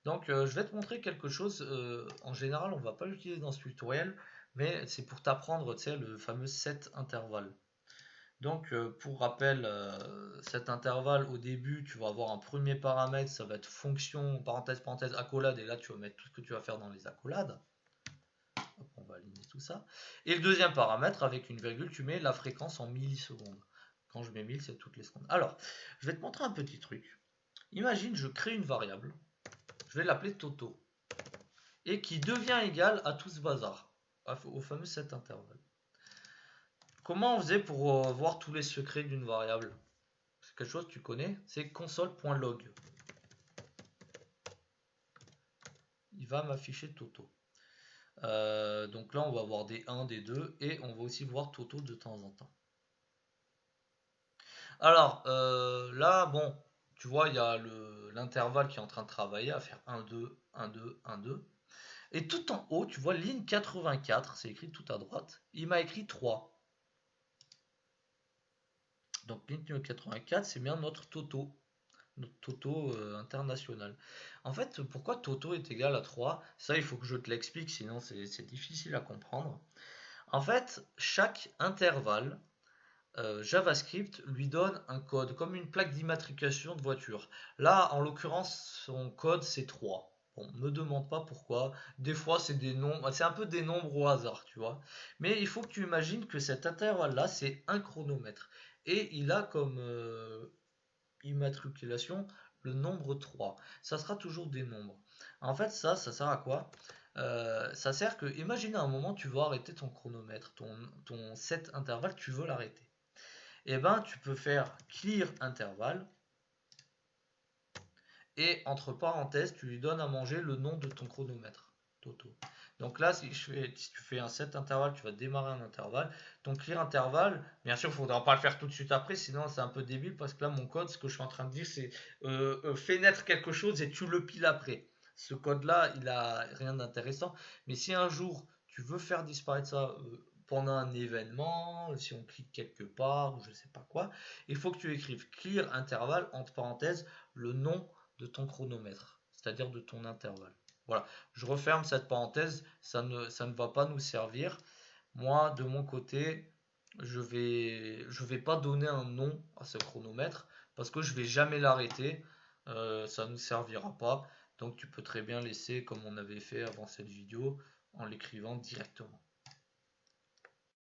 Donc, je vais te montrer quelque chose. En général, on va pas l'utiliser dans ce tutoriel, mais c'est pour t'apprendre, tu sais, le fameux set intervalle. Donc, pour rappel, cet intervalle, au début, tu vas avoir un premier paramètre, ça va être fonction, parenthèse, parenthèse, accolade, et là, tu vas mettre tout ce que tu vas faire dans les accolades. Hop, on va aligner tout ça. Et le deuxième paramètre, avec une virgule, tu mets la fréquence en millisecondes. Quand je mets 1000, c'est toutes les secondes. Alors, je vais te montrer un petit truc. Imagine, je crée une variable, je vais l'appeler Toto, et qui devient égale à tout ce bazar, au fameux set intervalle. Comment on faisait pour voir tous les secrets d'une variable? C'est quelque chose que tu connais, c'est console.log. Il va m'afficher Toto. Donc là, on va voir des 1, des 2, et on va aussi voir Toto de temps en temps. Alors, là, bon, tu vois, il y a l'intervalle qui est en train de travailler à faire 1, 2, 1, 2, 1, 2. Et tout en haut, tu vois, ligne 84, c'est écrit tout à droite, il m'a écrit 3. Donc, ligne 84, c'est bien notre Toto. Notre Toto international. En fait, pourquoi Toto est égal à 3? Ça, il faut que je te l'explique, sinon c'est difficile à comprendre. En fait, chaque intervalle JavaScript lui donne un code, comme une plaque d'immatriculation de voiture. Là, en l'occurrence, son code c'est 3. Bon, me demande pas pourquoi. Des fois, c'est des nombres, c'est un peu des nombres au hasard, tu vois. Mais il faut que tu imagines que cet intervalle-là, c'est un chronomètre. Et il a comme immatriculation le nombre 3. Ça sera toujours des nombres. En fait, ça sert à quoi? Ça sert que, imagine à un moment, tu veux arrêter ton chronomètre, ton set intervalle, tu veux l'arrêter. Et ben, tu peux faire clear intervalle et entre parenthèses, tu lui donnes à manger le nom de ton chronomètre, Toto. Donc là, si tu fais un set intervalle, tu vas démarrer un intervalle. Ton clear intervalle, bien sûr, il ne faudra pas le faire tout de suite après, sinon c'est un peu débile parce que là, mon code, ce que je suis en train de dire, c'est fais naître quelque chose et tu le piles après. Ce code-là, il a rien d'intéressant. Mais si un jour, tu veux faire disparaître ça pendant un événement, si on clique quelque part ou je sais pas quoi, il faut que tu écrives clear intervalle, entre parenthèses, le nom de ton chronomètre, c'est-à-dire de ton intervalle. Voilà, je referme cette parenthèse, ça ne va pas nous servir. Moi, de mon côté, je vais pas donner un nom à ce chronomètre parce que je vais jamais l'arrêter. Ça ne nous servira pas. Donc tu peux très bien laisser comme on avait fait avant cette vidéo en l'écrivant directement.